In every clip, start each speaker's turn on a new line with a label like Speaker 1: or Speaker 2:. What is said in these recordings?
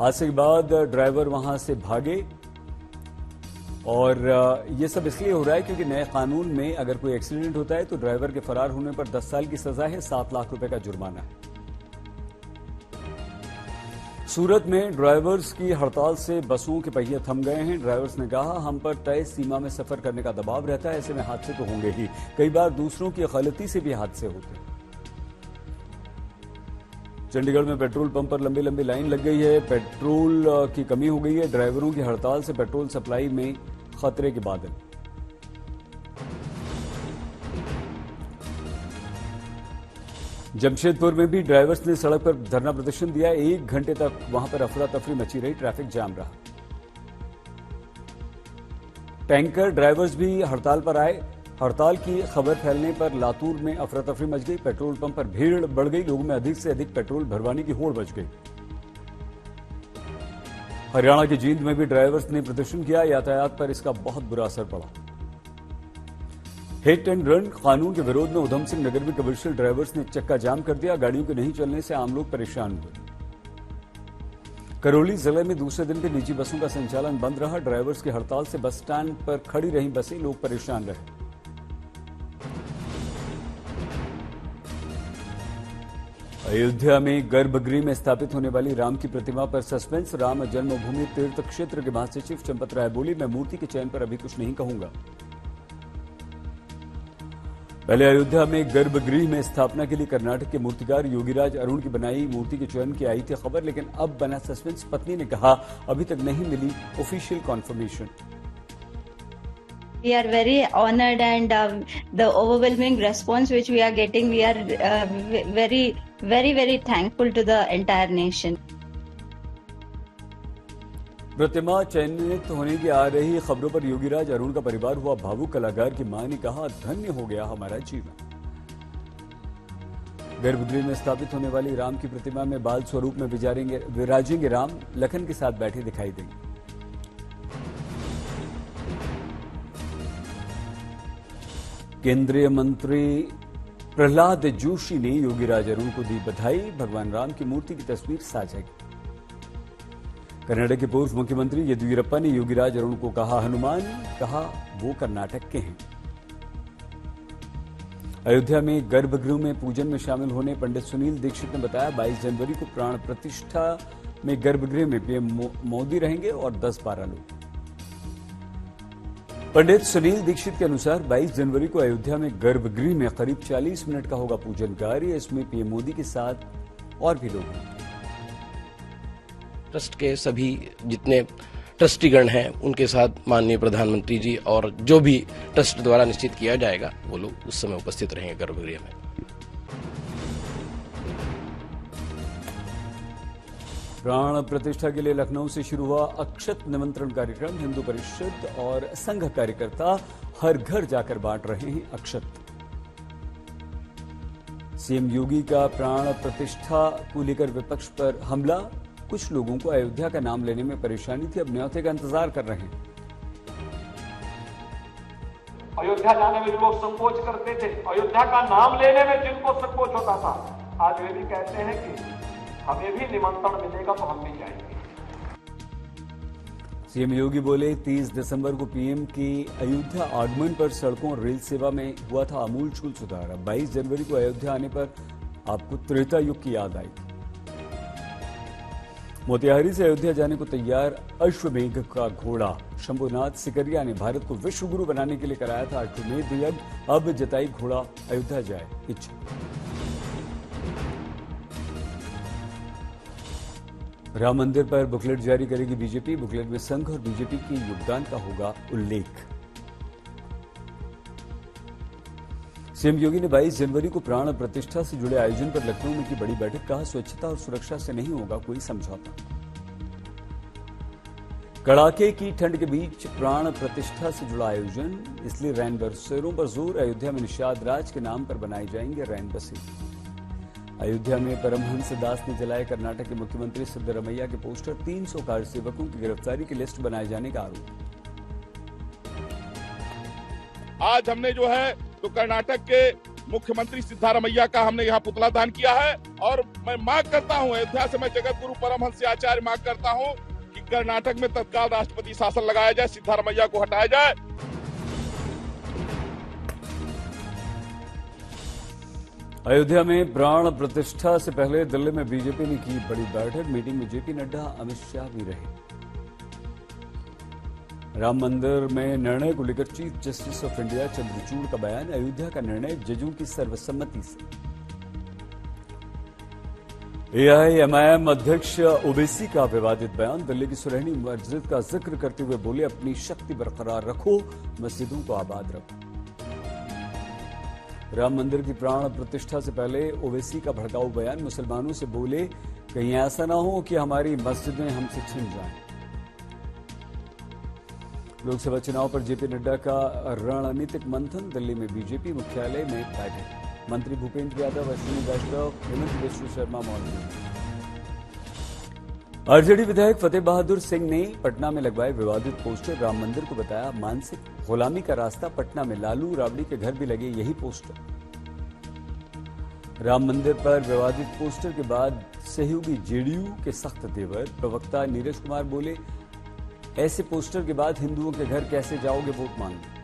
Speaker 1: हादसे के बाद ड्राइवर वहां से भागे और ये सब इसलिए हो रहा है क्योंकि नए कानून में अगर कोई एक्सीडेंट होता है तो ड्राइवर के फरार होने पर 10 साल की सजा है, 7 लाख रुपए का जुर्माना है। सूरत में ड्राइवर्स की हड़ताल से बसों के पहिए थम गए हैं। ड्राइवर्स ने कहा, हम पर तय सीमा में सफर करने का दबाव रहता है, ऐसे में हादसे तो होंगे ही। कई बार दूसरों की गलती से भी हादसे होते हैं। चंडीगढ़ में पेट्रोल पंप पर लंबी लंबी लाइन लग गई है। पेट्रोल की कमी हो गई है। ड्राइवरों की हड़ताल से पेट्रोल सप्लाई में खतरे के बादल। जमशेदपुर में भी ड्राइवर्स ने सड़क पर धरना प्रदर्शन दिया। 1 घंटे तक वहां पर अफरा तफरी मची रही, ट्रैफिक जाम रहा। टैंकर ड्राइवर्स भी हड़ताल पर आए। हड़ताल की खबर फैलने पर लातूर में अफरा तफरी मच गई। पेट्रोल पंप पर भीड़ बढ़ गई। लोगों में अधिक से अधिक पेट्रोल भरवाने की होड़ मच गई। हरियाणा की जींद में भी ड्राइवर्स ने प्रदर्शन किया। यातायात पर इसका बहुत बुरा असर पड़ा। हिट एंड रन कानून के विरोध में उधम सिंह नगर में कमर्शियल ड्राइवर्स ने चक्का जाम कर दिया। गाड़ियों के नहीं चलने से आम लोग परेशान हुए। करौली जिले में दूसरे दिन भी निजी बसों का संचालन बंद रहा। ड्राइवर्स की हड़ताल से बस स्टैंड पर खड़ी रही बसें, लोग परेशान रहे। अयोध्या में गर्भगृह में स्थापित होने वाली राम की प्रतिमा पर सस्पेंस। राम जन्मभूमि तीर्थ क्षेत्र के महासचिव चंपत राय बोली, मैं मूर्ति के चयन पर अभी कुछ नहीं कहूंगा। पहले अयोध्या में गर्भगृह में स्थापना के लिए कर्नाटक के मूर्तिकार योगीराज अरुण की बनाई मूर्ति के चयन की आई थी खबर, लेकिन अब बना सस्पेंस। पत्नी ने कहा, अभी तक नहीं मिली official confirmation.
Speaker 2: We are very honored and the overwhelming response which we are getting, we are very thankful to the entire nation.
Speaker 1: प्रतिमा चयनित होने की आ रही खबरों पर योगीराज अरुण का परिवार हुआ भावुक। कलाकार की मां ने कहा, धन्य हो गया हमारा जीवन। गर्भगृह में स्थापित होने वाली राम की प्रतिमा में बाल स्वरूप में विराजेंगे राम, लखन के साथ बैठे दिखाई देंगे। केंद्रीय मंत्री प्रहलाद जोशी ने योगीराज अरुण को दी बधाई। भगवान राम की मूर्ति की तस्वीर साझा की। कर्नाटक के पूर्व मुख्यमंत्री येदियुरप्पा ने योगीराज अरुण को कहा हनुमान, कहा वो कर्नाटक के हैं। अयोध्या में गर्भगृह में पूजन में शामिल होने पंडित सुनील दीक्षित ने बताया, 22 जनवरी को प्राण प्रतिष्ठा में गर्भगृह में पीएम मोदी रहेंगे और 10-12 लोग। पंडित सुनील दीक्षित के अनुसार 22 जनवरी को अयोध्या में गर्भगृह में करीब 40 मिनट का होगा पूजन कार्य। इसमें पीएम मोदी के साथ और भी लोग हैं।
Speaker 3: ट्रस्ट के सभी जितने ट्रस्टीगण हैं उनके साथ माननीय प्रधानमंत्री जी और जो भी ट्रस्ट द्वारा निश्चित किया जाएगा वो लोग उस समय उपस्थित रहेंगे गर्भगृह में।
Speaker 1: प्राण प्रतिष्ठा के लिए लखनऊ से शुरू हुआ अक्षत निमंत्रण कार्यक्रम। हिंदू परिषद और संघ कार्यकर्ता हर घर जाकर बांट रहे हैं अक्षत। सीएम योगी का प्राण प्रतिष्ठा को लेकर विपक्ष पर हमला। कुछ लोगों को अयोध्या का नाम लेने में परेशानी थी, अब न्योते का इंतजार कर रहे हैं।
Speaker 4: अयोध्या जाने में जो लोग संकोच करते थे, अयोध्या का नाम लेने में जिनको संकोच होता था, आज वे भी कहते हैं कि हमें भी निमंत्रण मिलेगा तो हम भी जाएंगे।
Speaker 1: सीएम योगी बोले, 30 दिसंबर को पीएम की अयोध्या आगमन पर सड़कों और रेल सेवा में हुआ था आमूलचूल सुधार। 22 जनवरी को अयोध्या आने पर आपको त्रेता युग की याद आई। मोतिहारी से अयोध्या जाने को तैयार अश्वमेघ का घोड़ा। शंभुनाथ सिकरिया ने भारत को विश्व गुरु बनाने के लिए कराया था अश्वमेध यज्ञ, अब जताई घोड़ा अयोध्या जाए इच्छा। राम मंदिर पर बुकलेट जारी करेगी बीजेपी। बुकलेट में संघ और बीजेपी के योगदान का होगा उल्लेख। सीएम योगी ने 22 जनवरी को प्राण प्रतिष्ठा से जुड़े आयोजन पर लखनऊ में की बड़ी बैठक। कहा, स्वच्छता और सुरक्षा से नहीं होगा कोई समझौता। कड़ाके की ठंड के बीच प्राण प्रतिष्ठा से जुड़ा आयोजन, इसलिए रैन बसेरों पर जोर। अयोध्या में निषाद राज के नाम पर बनाई जाएंगे रैन बसें। अयोध्या में परमहंस दास ने जलाए कर्नाटक के मुख्यमंत्री सिद्धरमैया के पोस्टर। 300 कार सेवकों की गिरफ्तारी की लिस्ट बनाए जाने का आरोप।
Speaker 5: आज हमने जो है तो कर्नाटक के मुख्यमंत्री सिद्धारमैया का हमने यहाँ पुतला दान किया है। और मैं मांग करता हूँ, अयोध्या से मैं जगत गुरु परमहंस आचार्य मांग करता हूँ कि कर्नाटक में तत्काल राष्ट्रपति शासन लगाया जाए, सिद्धारमैया को हटाया जाए।
Speaker 1: अयोध्या में प्राण प्रतिष्ठा से पहले दिल्ली में बीजेपी ने की बड़ी बैठक। मीटिंग में जेपी नड्डा, अमित शाह भी रहे। राम मंदिर में निर्णय को लेकर chief justice of India Chandrachud का बयान। अयोध्या का निर्णय जजों की सर्वसम्मति से। एआईएमआईएम अध्यक्ष ओवैसी का विवादित बयान। दिल्ली की सुरहनी मस्जिद का जिक्र करते हुए बोले, अपनी शक्ति बरकरार रखो, मस्जिदों को आबाद रखो। राम मंदिर की प्राण प्रतिष्ठा से पहले ओवैसी का भड़काऊ बयान। मुसलमानों से बोले, कहीं ऐसा ना हो कि हमारी मस्जिदें हमसे छिन जाएं। लोकसभा चुनाव पर जेपी नड्डा का रणनीतिक मंथन। दिल्ली में बीजेपी मुख्यालय में बैठक। मंत्री भूपेंद्र यादव, अश्विनी वैष्णव, हेमंत बिश्व शर्मा मौजूद। आरजेडी विधायक फतेह बहादुर सिंह ने पटना में लगवाए विवादित पोस्टर। राम मंदिर को बताया मानसिक गुलामी का रास्ता। पटना में लालू राबड़ी के घर भी लगे यही पोस्टर। राम मंदिर पर विवादित पोस्टर के बाद सहयोगी जेडीयू के सख्त तेवर। प्रवक्ता नीरज कुमार बोले, ऐसे पोस्टर के बाद हिंदुओं के घर कैसे जाओगे वोट मांगने।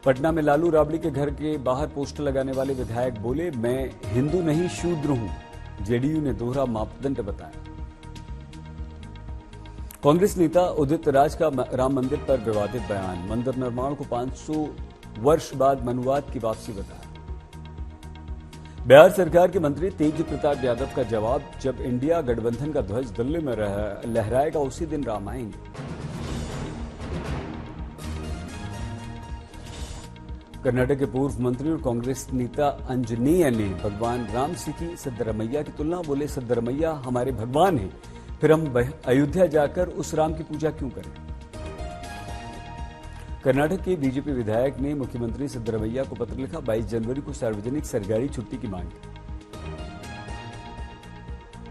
Speaker 1: पटना में लालू राबड़ी के घर के बाहर पोस्टर लगाने वाले विधायक बोले, मैं हिंदू नहीं शूद्र हूं। जेडीयू ने दोहरा मापदंड बताया। कांग्रेस नेता उदित राज का राम मंदिर पर विवादित बयान। मंदिर निर्माण को 500 वर्ष बाद मनुवाद की वापसी बताया। बिहार सरकार के मंत्री तेज प्रताप यादव का जवाब, जब इंडिया गठबंधन का ध्वज दिल्ली में लहराएगा उसी दिन राम आएंगे। कर्नाटक के पूर्व मंत्री और कांग्रेस नेता अंजनेय ने भगवान राम से की सिद्धारमैया की तुलना। बोले, सिद्धारमैया हमारे भगवान हैं, फिर हम अयोध्या जाकर उस राम की पूजा क्यों करें। कर्नाटक के बीजेपी विधायक ने मुख्यमंत्री सिद्धारमैया को पत्र लिखा। 22 जनवरी को सार्वजनिक सरकारी छुट्टी की मांग की।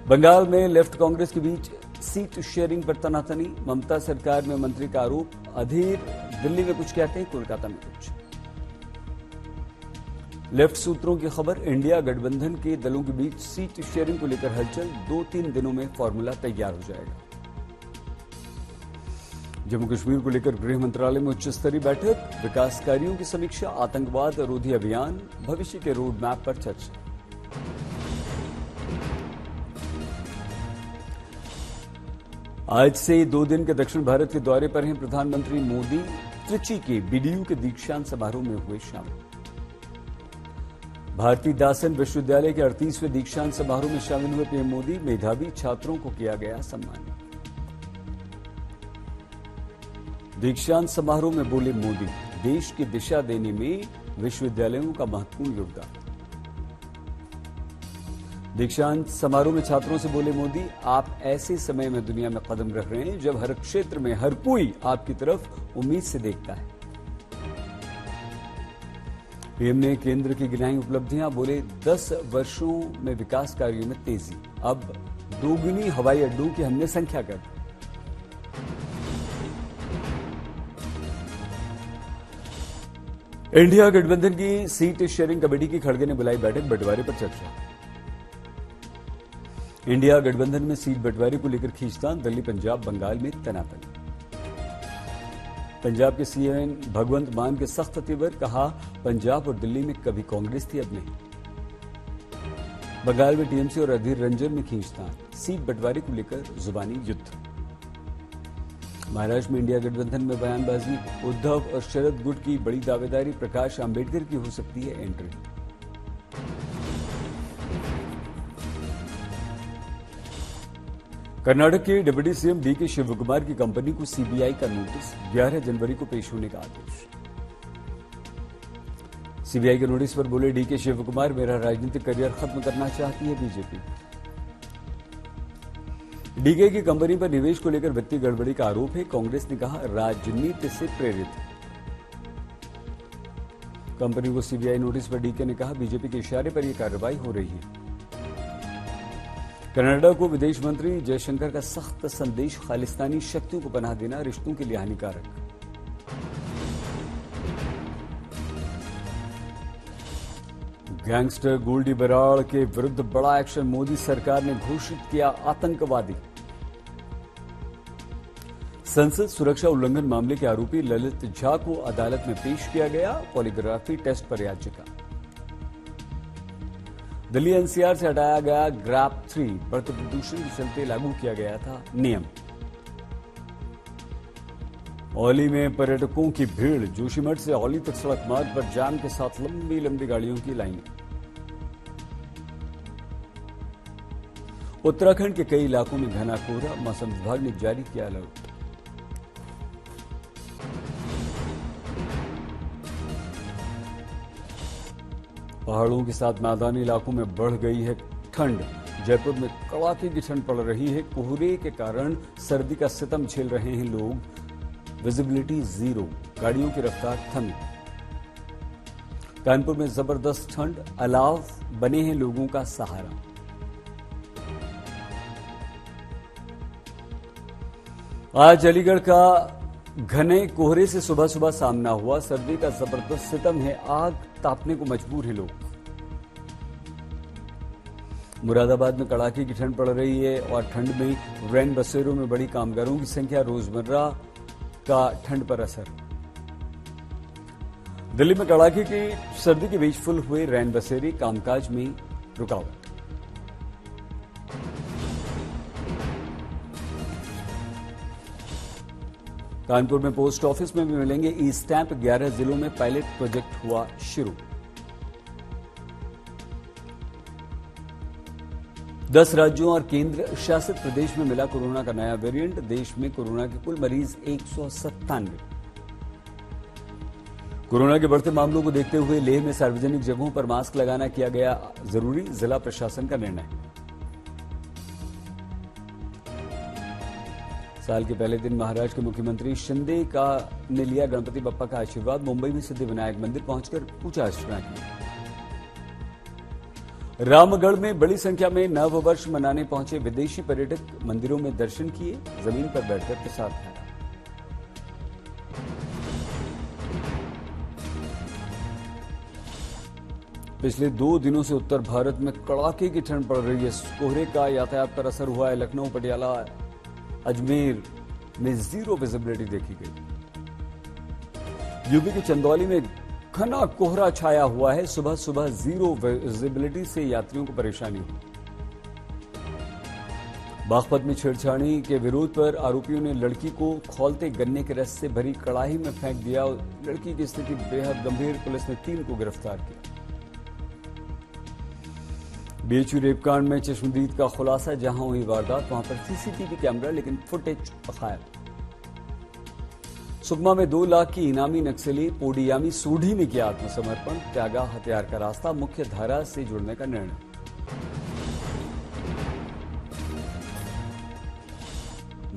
Speaker 1: बंगाल में लेफ्ट कांग्रेस के बीच सीट शेयरिंग पर तनातनी। ममता सरकार में मंत्री का आरोप। अधीर दिल्ली में कुछ कहते हैं, कोलकाता में कुछ। लेफ्ट सूत्रों की खबर, इंडिया गठबंधन के दलों के बीच सीट शेयरिंग को लेकर हलचल। 2-3 दिनों में फॉर्मूला तैयार हो जाएगा। जम्मू कश्मीर को लेकर गृह मंत्रालय में उच्च स्तरीय बैठक। विकास कार्यों की समीक्षा। आतंकवाद रोधी अभियान, भविष्य के रोड मैप पर चर्चा। आज से 2 दिन के दक्षिण भारत के दौरे पर हैं प्रधानमंत्री मोदी। त्रिची के बीडीयू के दीक्षांत समारोह में हुए शामिल। भारती दासन विश्वविद्यालय के 38वें दीक्षांत समारोह में शामिल हुए पीएम मोदी। मेधावी छात्रों को किया गया सम्मानित। दीक्षांत समारोह में बोले मोदी, देश की दिशा देने में विश्वविद्यालयों का महत्वपूर्ण योगदान। दीक्षांत समारोह में छात्रों से बोले मोदी, आप ऐसे समय में दुनिया में कदम रख रहे हैं जब हर क्षेत्र में हर कोई आपकी तरफ उम्मीद से देखता है। पीएम ने केंद्र की गिनाई उपलब्धियां। बोले, 10 वर्षों में विकास कार्यों में तेजी। अब 2 गुनी हवाई अड्डों की हमने संख्या कर दी। इंडिया गठबंधन की सीट शेयरिंग कमेटी की खड़गे ने बुलाई बैठक। बंटवारे पर चर्चा। इंडिया गठबंधन में सीट बंटवारे को लेकर खींचतान। दिल्ली, पंजाब, बंगाल में तनातनी। पंजाब के सीएम भगवंत मान के सख्त तेवर। कहा, पंजाब और दिल्ली में कभी कांग्रेस थी, अब नहीं। बंगाल में टीएमसी और अधीर रंजन में खींचतान। सीट बंटवारे को लेकर जुबानी युद्ध। महाराष्ट्र में इंडिया गठबंधन में बयानबाजी। उद्धव और शरद गुट की बड़ी दावेदारी। प्रकाश आंबेडकर की हो सकती है एंट्री। कर्नाटक के डिप्टी सीएम डीके शिवकुमार की कंपनी को सीबीआई का नोटिस। 11 जनवरी को पेश होने का आदेश। सीबीआई के नोटिस पर बोले डीके शिवकुमार, मेरा राजनीतिक करियर खत्म करना चाहती है बीजेपी। डीके की कंपनी पर निवेश को लेकर वित्तीय गड़बड़ी का आरोप है। कांग्रेस ने कहा, राजनीति से प्रेरित है। कंपनी को सीबीआई नोटिस पर डीके ने कहा, बीजेपी के इशारे पर यह कार्रवाई हो रही है। कनाडा को विदेश मंत्री जयशंकर का सख्त संदेश। खालिस्तानी शक्तियों को पनाह देना रिश्तों के लिए हानिकारक। गैंगस्टर गोल्डी बराड़ के विरुद्ध बड़ा एक्शन, मोदी सरकार ने घोषित किया आतंकवादी। संसद सुरक्षा उल्लंघन मामले के आरोपी ललित झा को अदालत में पेश किया गया, पॉलीग्राफी टेस्ट पर याचिका। दिल्ली एनसीआर से हटाया गया ग्रैप 3, बढ़ते प्रदूषण के चलते लागू किया गया था नियम। औली में पर्यटकों की भीड़, जोशीमठ से औली तक सड़क मार्ग पर जाम के साथ लंबी लंबी गाड़ियों की लाइनें। उत्तराखंड के कई इलाकों में घना कोहरा, मौसम विभाग ने जारी किया अलर्ट। पहाड़ों के साथ मैदानी इलाकों में बढ़ गई है ठंड, जयपुर में कड़ाके की ठंड पड़ रही है। कोहरे के कारण सर्दी का सितम झेल रहे हैं लोग, विजिबिलिटी 0, गाड़ियों की रफ्तार थमी। कानपुर में जबरदस्त ठंड, अलाव बने हैं लोगों का सहारा। आज अलीगढ़ का घने कोहरे से सुबह सुबह सामना हुआ, सर्दी का जबरदस्त सितम है, आग तापने को मजबूर है लोग। मुरादाबाद में कड़ाके की ठंड पड़ रही है और ठंड में रैन बसेरों में बड़ी कामगारों की संख्या, रोजमर्रा का ठंड पर असर। दिल्ली में कड़ाके की सर्दी के बीच फुल हुए रैन बसेरे, कामकाज में रुकावट। कानपुर में पोस्ट ऑफिस में भी मिलेंगे ई स्टैंप, 11 जिलों में पायलट प्रोजेक्ट हुआ शुरू। 10 राज्यों और केंद्र शासित प्रदेश में मिला कोरोना का नया वेरिएंट, देश में कोरोना के कुल मरीज 197। कोरोना के बढ़ते मामलों को देखते हुए लेह में सार्वजनिक जगहों पर मास्क लगाना किया गया जरूरी, जिला प्रशासन का निर्णय। साल के पहले दिन महाराष्ट्र के मुख्यमंत्री शिंदे ने लिया गणपति बप्पा का आशीर्वाद, मुंबई में सिद्धिविनायक मंदिर पहुंचकर पूजा अर्चना की। रामगढ़ में बड़ी संख्या में नव वर्ष मनाने पहुंचे विदेशी पर्यटक, मंदिरों में दर्शन किए, जमीन पर बैठकर प्रसाद खाया। पिछले 2 दिनों से उत्तर भारत में कड़ाके की ठंड पड़ रही है, कोहरे का यातायात पर असर हुआ है। लखनऊ, पटियाला, अजमेर में 0 विजिबिलिटी देखी गई। यूपी के चंदौली में घना कोहरा छाया हुआ है, सुबह सुबह 0 विजिबिलिटी से यात्रियों को परेशानी हुई। बागपत में छेड़छाड़ी के विरोध पर आरोपियों ने लड़की को खौलते गन्ने के रस से भरी कड़ाही में फेंक दिया, लड़की की स्थिति बेहद गंभीर, पुलिस ने 3 को गिरफ्तार किया। बीएचयू रेपकांड में चश्मदीद का खुलासा, जहां हुई वारदात वहां पर सीसीटीवी कैमरा, लेकिन फुटेज गायब। सुकमा में 2 लाख की इनामी नक्सली पोडियामी सोढ़ी ने किया आत्मसमर्पण, त्यागा हथियार का रास्ता, मुख्य धारा से जुड़ने का निर्णय।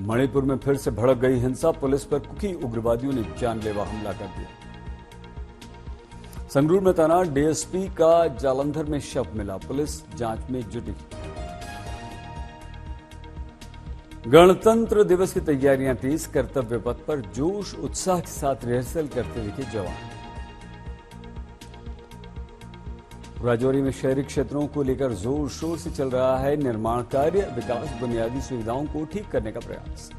Speaker 1: मणिपुर में फिर से भड़क गई हिंसा, पुलिस पर कुकी उग्रवादियों ने जानलेवा हमला कर दिया। संगरूर में तैनात डीएसपी का जालंधर में शव मिला, पुलिस जांच में जुटी। गणतंत्र दिवस की तैयारियां तेज, कर्तव्य पथ पर जोश उत्साह के साथ रिहर्सल करते दिखे जवान। राजौरी में शहरी क्षेत्रों को लेकर जोर शोर से चल रहा है निर्माण कार्य, विकास बुनियादी सुविधाओं को ठीक करने का प्रयास।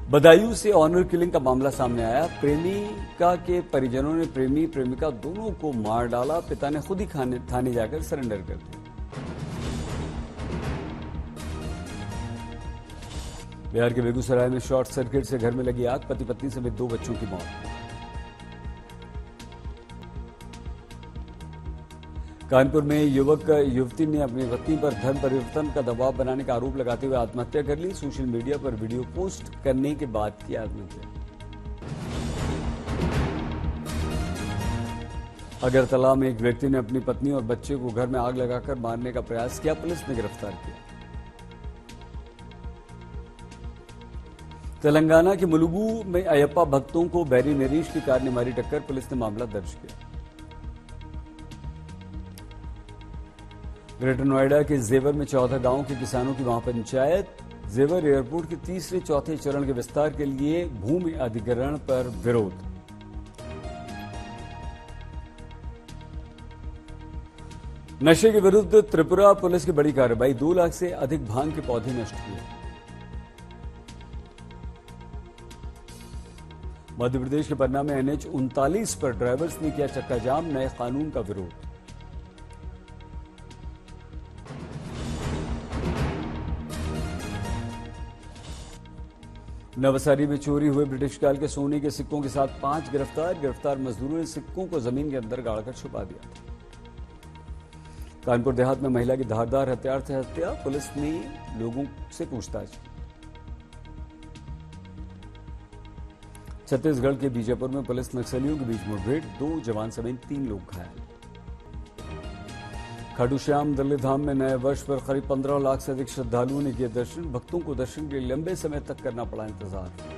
Speaker 1: बदायूं से ऑनर किलिंग का मामला सामने आया, प्रेमिका के परिजनों ने प्रेमी प्रेमिका दोनों को मार डाला, पिता ने खुद ही थाने जाकर सरेंडर कर दिया। बिहार के बेगूसराय में शॉर्ट सर्किट से घर में लगी आग, पति पत्नी समेत 2 बच्चों की मौत। कानपुर में युवक युवती ने अपनी पत्नी पर धर्म परिवर्तन का दबाव बनाने का आरोप लगाते हुए आत्महत्या कर ली, सोशल मीडिया पर वीडियो पोस्ट करने के बाद की आत्महत्या। अगरतला में एक व्यक्ति ने अपनी पत्नी और बच्चे को घर में आग लगाकर मारने का प्रयास किया, पुलिस ने गिरफ्तार किया। तेलंगाना के मुलुगु में अयप्पा भक्तों को बैरी नरेश की कार ने मारी टक्कर, पुलिस ने मामला दर्ज किया। ग्रेटर नोएडा के जेवर में 14 गांवों के किसानों की महापंचायत, जेवर एयरपोर्ट के तीसरे चौथे चरण के विस्तार के लिए भूमि अधिग्रहण पर विरोध। नशे के विरुद्ध त्रिपुरा पुलिस की बड़ी कार्रवाई, 2 लाख से अधिक भांग के पौधे नष्ट किए। मध्य प्रदेश के पन्ना में NH 39 पर ड्राइवर्स ने किया चक्का जाम, नए कानून का विरोध। नवसारी में चोरी हुए ब्रिटिश काल के सोने के सिक्कों के साथ 5 गिरफ्तार मजदूरों ने सिक्कों को जमीन के अंदर गाड़कर छुपा दिया था। कानपुर देहात में महिला की धारदार हथियार से हत्या, पुलिस ने लोगों से पूछताछ की। छत्तीसगढ़ के बीजापुर में पुलिस नक्सलियों के बीच मुठभेड़, 2 जवान समेत 3 लोग घायल। खाटू श्याम दिल्ली धाम में नए वर्ष पर करीब 15 लाख से अधिक श्रद्धालुओं ने किए दर्शन, भक्तों को दर्शन के लिए लंबे समय तक करना पड़ा इंतजार।